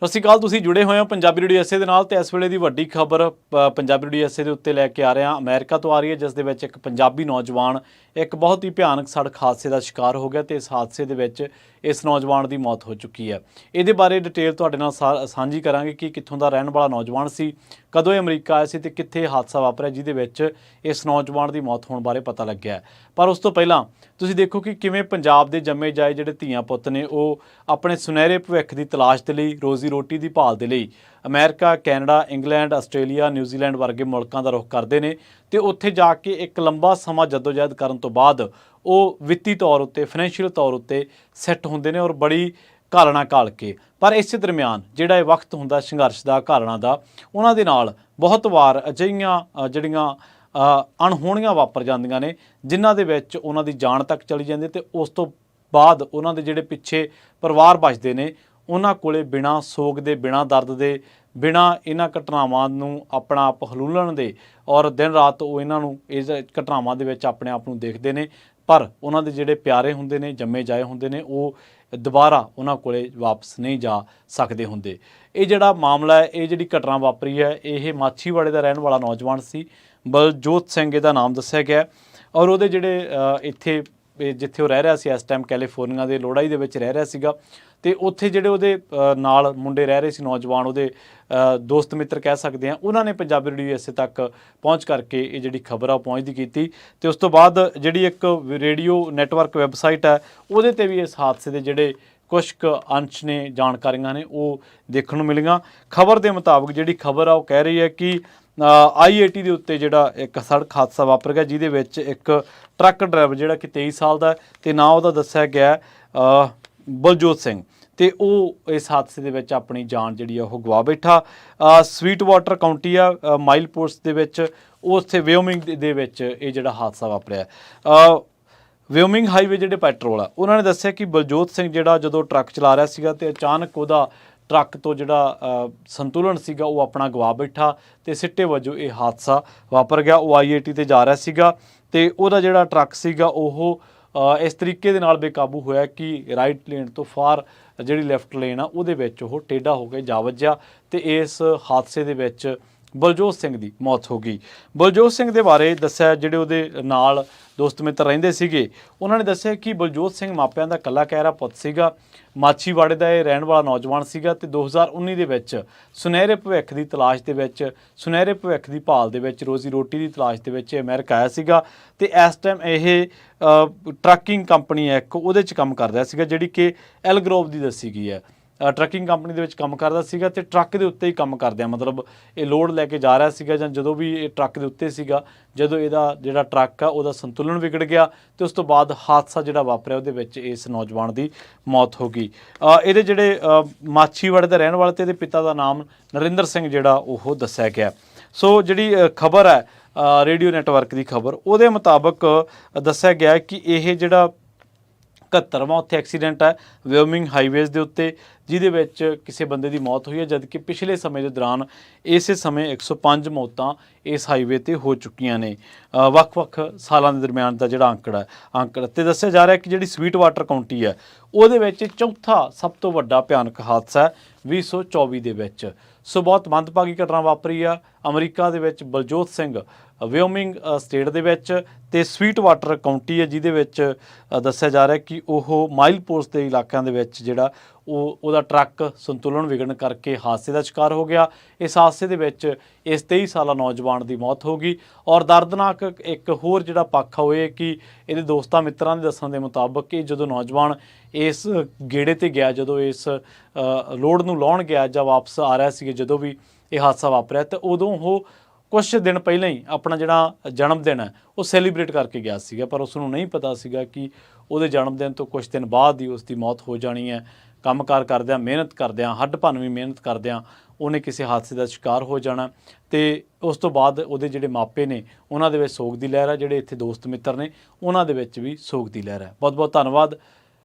ਸਤਿ ਸ਼੍ਰੀ ਅਕਾਲ। ਤੁਸੀਂ ਜੁੜੇ ਹੋਏ ਹੋ ਪੰਜਾਬੀ ਰੇਡੀਓ ਐਸੇ ਦੇ ਨਾਲ ਤੇ ਇਸ ਵੇਲੇ ਦੀ ਵੱਡੀ ਖਬਰ ਪੰਜਾਬੀ ਰੇਡੀਓ ਐਸੇ ਦੇ ਉੱਤੇ ਲੈ ਕੇ ਆ ਰਹੇ ਹਾਂ। ਅਮਰੀਕਾ ਤੋਂ ਆ ਰਹੀ ਹੈ, ਜਿਸ ਦੇ ਵਿੱਚ ਇੱਕ ਪੰਜਾਬੀ ਨੌਜਵਾਨ ਇੱਕ ਬਹੁਤ ਹੀ ਭਿਆਨਕ ਸੜਕ ਹਾਦਸੇ ਦਾ ਸ਼ਿਕਾਰ ਹੋ ਗਿਆ ਤੇ ਇਸ ਹਾਦਸੇ ਦੇ ਵਿੱਚ ਇਸ ਨੌਜਵਾਨ ਦੀ ਮੌਤ ਹੋ ਚੁੱਕੀ ਹੈ। ਇਹਦੇ ਬਾਰੇ ਡਿਟੇਲ ਤੁਹਾਡੇ ਨਾਲ ਸਾਂਝੀ ਕਰਾਂਗੇ ਕਿ ਕਿੱਥੋਂ ਦਾ ਰਹਿਣ ਵਾਲਾ ਨੌਜਵਾਨ ਸੀ, ਕਦੋਂ ਇਹ ਅਮਰੀਕਾ ਆਇਆ ਸੀ ਤੇ ਕਿੱਥੇ ਹਾਦਸਾ ਵਾਪਰਿਆ ਜਿਹਦੇ ਵਿੱਚ ਇਸ ਨੌਜਵਾਨ ਦੀ ਮੌਤ ਹੋਣ ਬਾਰੇ ਪਤਾ ਲੱਗਿਆ। ਪਰ ਉਸ ਤੋਂ ਪਹਿਲਾਂ ਤੁਸੀਂ ਦੇਖੋ ਕਿ ਕਿਵੇਂ ਪੰਜਾਬ ਦੇ ਜੰਮੇ ਜਾਏ ਜਿਹੜੇ ਧੀਆਂ ਪੁੱਤ ਨੇ ਉਹ ਆਪਣੇ ਸੁਨਹਿਰੇ ਭਵਿੱਖ ਦੀ ਤਲਾਸ਼ ਦੇ ਲਈ, ਰੋਜ਼ੀ ਰੋਟੀ ਦੀ ਭਾਲ ਦੇ ਲਈ America, Canada, England, Australia, New Zealand ਵਰਗੇ ਮੁਲਕਾਂ ਦਾ ਰੁਖ ਕਰਦੇ ਨੇ ਤੇ ਉੱਥੇ ਜਾ ਕੇ ਇੱਕ ਲੰਬਾ ਸਮਾਂ ਜਦੋਜਹਿਦ ਕਰਨ ਤੋਂ ਬਾਅਦ ਉਹ ਵਿੱਤੀ ਤੌਰ ਉੱਤੇ, ਫਾਈਨੈਂਸ਼ੀਅਲ ਤੌਰ ਉੱਤੇ ਸੈੱਟ ਹੁੰਦੇ ਨੇ ਔਰ ਬੜੀ ਘਾਲਣਾ ਘਾਲ ਕੇ। ਪਰ ਇਸੇ ਦਰਮਿਆਨ ਜਿਹੜਾ ਇਹ ਵਕਤ ਹੁੰਦਾ ਸੰਘਰਸ਼ ਦਾ, ਘਾਲਣਾ ਦਾ, ਉਹਨਾਂ ਦੇ ਨਾਲ ਬਹੁਤ ਵਾਰ ਅਜਿਹੀਆਂ ਜਿਹੜੀਆਂ ਅਣਹੋਣੀਆਂ ਵਾਪਰ ਜਾਂਦੀਆਂ ਨੇ ਜਿਨ੍ਹਾਂ ਦੇ ਵਿੱਚ ਉਹਨਾਂ ਦੀ ਜਾਨ ਤੱਕ ਚਲੀ ਜਾਂਦੀ ਤੇ ਉਸ ਤੋਂ ਬਾਅਦ ਉਹਨਾਂ ਦੇ ਜਿਹੜੇ ਪਿੱਛੇ ਪਰਿਵਾਰ ਬਚਦੇ ਨੇ ਉਹਨਾਂ ਕੋਲੇ ਬਿਨਾਂ ਸੋਗ ਦੇ, ਬਿਨਾਂ ਦਰਦ ਦੇ, ਬਿਨਾਂ ਇਹਨਾਂ ਘਟਨਾਵਾਂ ਨੂੰ ਆਪਣਾ ਆਪ ਹਲੂਲਣ ਦੇ ਔਰ ਦਿਨ ਰਾਤ ਉਹ ਇਹਨਾਂ ਨੂੰ ਇਸ ਘਟਨਾਵਾਂ ਦੇ ਵਿੱਚ ਆਪਣੇ ਆਪ ਨੂੰ ਦੇਖਦੇ ਨੇ। ਪਰ ਉਹਨਾਂ ਦੇ ਜਿਹੜੇ ਪਿਆਰੇ ਹੁੰਦੇ ਨੇ, ਜੰਮੇ ਜਾਏ ਹੁੰਦੇ ਨੇ, ਉਹ ਦੁਬਾਰਾ ਉਹਨਾਂ ਕੋਲੇ ਵਾਪਸ ਨਹੀਂ ਜਾ ਸਕਦੇ ਹੁੰਦੇ। ਇਹ ਜਿਹੜਾ ਮਾਮਲਾ ਹੈ, ਇਹ ਜਿਹੜੀ ਘਟਨਾ ਵਾਪਰੀ ਹੈ, ਇਹ ਮਾਛੀਵਾੜੇ ਦਾ ਰਹਿਣ ਵਾਲਾ ਨੌਜਵਾਨ ਸੀ। ਬਲਜੋਤ ਸਿੰਘ ਇਹਦਾ ਨਾਮ ਦੱਸਿਆ ਗਿਆ ਔਰ ਉਹਦੇ ਜਿਹੜੇ ਇੱਥੇ ਜਿੱਥੇ ਉਹ ਰਹਿ ਰਿਹਾ ਸੀ ਇਸ ਟਾਈਮ ਕੈਲੀਫੋਰਨੀਆ ਦੇ ਲੋੜਾਈ ਦੇ ਵਿੱਚ ਰਹਿ ਰਿਹਾ ਸੀਗਾ ਤੇ ਉੱਥੇ ਜਿਹੜੇ ਉਹਦੇ ਨਾਲ ਮੁੰਡੇ ਰਹਿ ਰਹੇ ਸੀ, ਨੌਜਵਾਨ ਉਹਦੇ ਦੋਸਤ ਮਿੱਤਰ ਕਹਿ ਸਕਦੇ ਹਾਂ, ਉਹਨਾਂ ਨੇ ਪੰਜਾਬੀ ਰੇਡੀਓ ਐਸੇ ਤੱਕ ਪਹੁੰਚ ਕਰਕੇ ਇਹ ਜਿਹੜੀ ਖਬਰ ਆ ਪਹੁੰਚਦੀ ਕੀਤੀ ਤੇ ਉਸ ਤੋਂ ਬਾਅਦ ਜਿਹੜੀ ਇੱਕ ਰੇਡੀਓ ਨੈਟਵਰਕ ਵੈਬਸਾਈਟ ਹੈ ਉਹਦੇ ਤੇ ਵੀ ਇਸ ਹਾਦਸੇ ਦੇ ਜਿਹੜੇ ਕੁਛ ਕੁ ਅੰਸ਼ ਨੇ, ਜਾਣਕਾਰੀਆਂ ਨੇ, ਉਹ ਦੇਖਣ ਨੂੰ ਮਿਲੀਆਂ। ਖਬਰ ਦੇ ਮੁਤਾਬਕ ਜਿਹੜੀ ਖਬਰ ਆ ਉਹ ਕਹਿ ਰਹੀ ਹੈ ਕਿ I-80 ਦੇ ਉੱਤੇ ਜਿਹੜਾ ਇੱਕ ਸੜਕ ਹਾਦਸਾ ਵਾਪਰ ਗਿਆ ਜਿਹਦੇ ਵਿੱਚ ਇੱਕ ਟਰੱਕ ਡਰਾਈਵਰ ਜਿਹੜਾ ਕਿ 23 ਸਾਲ ਦਾ ਤੇ ਨਾਂ ਉਹਦਾ ਦੱਸਿਆ ਗਿਆ ਬਲਜੋਤ ਸਿੰਘ ਤੇ ਉਹ ਇਸ ਹਾਦਸੇ ਦੇ ਵਿੱਚ ਆਪਣੀ ਜਾਨ ਜਿਹੜੀ ਆ ਉਹ ਗਵਾ ਬੈਠਾ। ਸਵੀਟ ਵਾਟਰ ਕਾਉਂਟੀ ਆ ਮਾਈਲ ਪੋਸਟ ਦੇ ਵਿੱਚ, ਉੱਥੇ ਵਿਓਮਿੰਗ ਦੇ ਵਿੱਚ ਇਹ ਜਿਹੜਾ ਹਾਦਸਾ ਵਾਪਰਿਆ। ਵਿਓਮਿੰਗ ਹਾਈਵੇ ਜਿਹੜੇ ਪੈਟਰੋਲ ਆ ਉਹਨਾਂ ਨੇ ਦੱਸਿਆ ਕਿ ਬਲਜੋਤ ਸਿੰਘ ਜਿਹੜਾ ਜਦੋਂ ਟਰੱਕ ਚਲਾ ਰਿਹਾ ਸੀਗਾ ਤੇ ਅਚਾਨਕ ਉਹਦਾ ਟਰੱਕ ਤੋਂ ਜਿਹੜਾ ਸੰਤੁਲਨ ਸੀਗਾ ਉਹ ਆਪਣਾ ਗਵਾ ਬੈਠਾ ਤੇ ਸਿੱਟੇ ਵਜੋਂ ਇਹ ਹਾਦਸਾ ਵਾਪਰ ਗਿਆ। ਉਹ I-80 ਤੇ ਜਾ ਰਿਹਾ ਸੀਗਾ ਤੇ ਉਹਦਾ ਜਿਹੜਾ ਟਰੱਕ ਸੀਗਾ ਉਹ ਇਸ ਤਰੀਕੇ ਦੇ ਨਾਲ ਬੇਕਾਬੂ ਹੋਇਆ ਕਿ ਰਾਈਟ ਲੇਨ ਤੋਂ ਫਾਰ ਜਿਹੜੀ ਲੈਫਟ ਲੇਨ ਆ ਉਹਦੇ ਵਿੱਚ ਉਹ ਟੇਢਾ ਹੋ ਕੇ ਜਾ ਵੱਜਿਆ ਤੇ ਇਸ ਹਾਦਸੇ ਦੇ ਵਿੱਚ ਬਲਜੋਤ ਸਿੰਘ ਦੀ ਮੌਤ ਹੋ ਗਈ। ਬਲਜੋਤ ਸਿੰਘ ਦੇ ਬਾਰੇ ਦੱਸਿਆ, ਜਿਹੜੇ ਉਹਦੇ ਨਾਲ ਦੋਸਤ ਮਿੱਤਰ ਰਹਿੰਦੇ ਸੀਗੇ ਉਹਨਾਂ ਨੇ ਦੱਸਿਆ ਕਿ ਬਲਜੋਤ ਸਿੰਘ ਮਾਪਿਆਂ ਦਾ ਇਕੱਲਾ ਕਹਿਰਾ ਪੁੱਤ ਸੀਗਾ। ਮਾਛੀਵਾੜੇ ਦਾ ਇਹ ਰਹਿਣ ਵਾਲਾ ਨੌਜਵਾਨ ਸੀਗਾ ਤੇ 2019 ਦੇ ਵਿੱਚ ਸੁਨਹਿਰੇ ਭਵਿੱਖ ਦੀ ਤਲਾਸ਼ ਦੇ ਵਿੱਚ, ਸੁਨਹਿਰੇ ਭਵਿੱਖ ਦੀ ਭਾਲ ਦੇ ਵਿੱਚ, ਰੋਜ਼ੀ ਰੋਟੀ ਦੀ ਤਲਾਸ਼ ਦੇ ਵਿੱਚ ਅਮਰੀਕਾ ਆਇਆ ਸੀਗਾ ਤੇ ਇਸ ਟਾਈਮ ਇਹ ਟਰੱਕਿੰਗ ਕੰਪਨੀ ਹੈ ਇੱਕ, ਉਹਦੇ 'ਚ ਕੰਮ ਕਰਦਾ ਸੀਗਾ ਜਿਹੜੀ ਕਿ ਐਲਗਰੋਵ ਦੀ ਦੱਸੀ ਗਈ ਹੈ। ਟਰੱਕਿੰਗ ਕੰਪਨੀ ਦੇ ਵਿੱਚ ਕੰਮ ਕਰਦਾ ਸੀਗਾ ਤੇ ਟਰੱਕ ਦੇ ਉੱਤੇ ਹੀ ਕੰਮ ਕਰਦਿਆਂ, ਮਤਲਬ ਇਹ ਲੋਡ ਲੈ ਕੇ ਜਾ ਰਿਹਾ ਸੀਗਾ ਜਾਂ ਜਦੋਂ ਵੀ ਇਹ ਟਰੱਕ ਦੇ ਉੱਤੇ ਸੀਗਾ, ਜਦੋਂ ਇਹਦਾ ਜਿਹੜਾ ਟਰੱਕ ਆ ਉਹਦਾ ਸੰਤੁਲਨ ਵਿਗੜ ਗਿਆ ਤੇ ਉਸ ਤੋਂ ਬਾਅਦ ਹਾਦਸਾ ਜਿਹੜਾ ਵਾਪਰਿਆ ਉਹਦੇ ਵਿੱਚ ਇਸ ਨੌਜਵਾਨ ਦੀ ਮੌਤ ਹੋ ਗਈ। ਇਹਦੇ ਜਿਹੜੇ ਮਾਛੀਵਾੜੇ ਦੇ ਰਹਿਣ ਵਾਲੇ ਤੇ ਇਹਦੇ ਪਿਤਾ ਦਾ ਨਾਮ ਨਰਿੰਦਰ ਸਿੰਘ ਜਿਹੜਾ ਉਹ ਦੱਸਿਆ ਗਿਆ। ਸੋ ਜਿਹੜੀ ਖਬਰ ਹੈ ਰੇਡੀਓ ਨੈਟਵਰਕ ਦੀ ਖਬਰ, ਉਹਦੇ ਮੁਤਾਬਕ ਦੱਸਿਆ ਗਿਆ ਕਿ ਇਹ ਜਿਹੜਾ 71ਵਾਂ ਉੱਥੇ ਐਕਸੀਡੈਂਟ ਹੈ ਵਿਓਮਿੰਗ ਹਾਈਵੇਜ਼ ਦੇ ਉੱਤੇ ਜਿਹਦੇ ਵਿੱਚ ਕਿਸੇ ਬੰਦੇ ਦੀ ਮੌਤ ਹੋਈ ਹੈ, ਜਦਕਿ ਪਿਛਲੇ ਸਮੇਂ ਦੇ ਦੌਰਾਨ ਇਸੇ ਸਮੇਂ 105 ਮੌਤਾਂ ਇਸ ਹਾਈਵੇ 'ਤੇ ਹੋ ਚੁੱਕੀਆਂ ਨੇ ਵੱਖ-ਵੱਖ ਸਾਲਾਂ ਦੇ ਦਰਮਿਆਨ ਦਾ ਜਿਹੜਾ ਅੰਕੜਾ ਤੇ ਦੱਸਿਆ ਜਾ ਰਿਹਾ ਕਿ ਜਿਹੜੀ ਸਵੀਟ ਵਾਟਰ ਕਾਉਂਟੀ ਹੈ ਉਹਦੇ ਵਿੱਚ ਚੌਥਾ ਸਭ ਤੋਂ ਵੱਡਾ ਭਿਆਨਕ ਹਾਦਸਾ ਹੈ 2024 ਦੇ ਵਿੱਚ। ਸੋ ਬਹੁਤ ਮੰਦਭਾਗੀ ਘਟਨਾ ਵਾਪਰੀ ਆ ਅਮਰੀਕਾ ਦੇ ਵਿੱਚ। ਬਲਜੋਤ ਸਿੰਘ ਵਿਓਮਿੰਗ ਸਟੇਟ ਦੇ ਵਿੱਚ ਤੇ ਸਵੀਟ ਵਾਟਰ ਕਾਉਂਟੀ ਹੈ ਜਿਹਦੇ ਵਿੱਚ ਦੱਸਿਆ ਜਾ ਰਿਹਾ ਕਿ ਉਹ ਮਾਈਲ ਪੋਸਟ ਦੇ ਇਲਾਕਿਆਂ ਦੇ ਵਿੱਚ ਜਿਹੜਾ ਉਹਦਾ ਟਰੱਕ ਸੰਤੁਲਨ ਵਿਗੜਨ ਕਰਕੇ ਹਾਦਸੇ ਦਾ ਸ਼ਿਕਾਰ ਹੋ ਗਿਆ। ਇਸ ਹਾਦਸੇ ਦੇ ਵਿੱਚ ਇਸ 23 ਸਾਲਾ ਨੌਜਵਾਨ ਦੀ ਮੌਤ ਹੋ ਗਈ ਔਰ ਦਰਦਨਾਕ ਇੱਕ ਹੋਰ ਜਿਹੜਾ ਪੱਖ ਹੋਏ ਕਿ ਇਹਦੇ ਦੋਸਤਾਂ ਮਿੱਤਰਾਂ ਦੇ ਦੱਸਣ ਦੇ ਮੁਤਾਬਕ ਕਿ ਜਦੋਂ ਨੌਜਵਾਨ ਇਸ ਗੇੜੇ 'ਤੇ ਗਿਆ, ਜਦੋਂ ਇਸ ਲੋਡ ਨੂੰ ਲਾਉਣ ਗਿਆ ਜਾਂ ਵਾਪਸ ਆ ਰਿਹਾ ਸੀ, ਜਦੋਂ ਵੀ ਇਹ ਹਾਦਸਾ ਵਾਪਰਿਆ ਤਾਂ ਉਦੋਂ ਉਹ ਕੁਛ ਦਿਨ ਪਹਿਲਾਂ ਹੀ ਆਪਣਾ ਜਿਹੜਾ ਜਨਮ ਦਿਨ ਹੈ ਉਹ ਸੈਲੀਬ੍ਰੇਟ ਕਰਕੇ ਗਿਆ ਸੀਗਾ। ਪਰ ਉਸ ਨੂੰ ਨਹੀਂ ਪਤਾ ਸੀਗਾ ਕਿ ਉਹਦੇ ਜਨਮ ਦਿਨ ਤੋਂ ਕੁਛ ਦਿਨ ਬਾਅਦ ਹੀ ਉਸ ਦੀ ਮੌਤ ਹੋ ਜਾਣੀ ਹੈ। ਕੰਮਕਾਰ ਕਰਦਿਆਂ, ਮਿਹਨਤ ਕਰਦਿਆਂ, ਹੱਡ ਭੰਨਵੀਂ ਮਿਹਨਤ ਕਰਦਿਆਂ ਉਹਨੇ ਕਿਸੇ ਹਾਦਸੇ ਦਾ ਸ਼ਿਕਾਰ ਹੋ ਜਾਣਾ ਤੇ ਉਸ ਤੋਂ ਬਾਅਦ ਉਹਦੇ ਜਿਹੜੇ ਮਾਪੇ ਨੇ ਉਹਨਾਂ ਦੇ ਵਿੱਚ ਸੋਗ ਦੀ ਲਹਿਰ ਹੈ, ਜਿਹੜੇ ਇੱਥੇ ਦੋਸਤ ਮਿੱਤਰ ਨੇ ਉਹਨਾਂ ਦੇ ਵਿੱਚ ਵੀ ਸੋਗ ਦੀ ਲਹਿਰ ਹੈ। ਬਹੁਤ ਬਹੁਤ ਧੰਨਵਾਦ।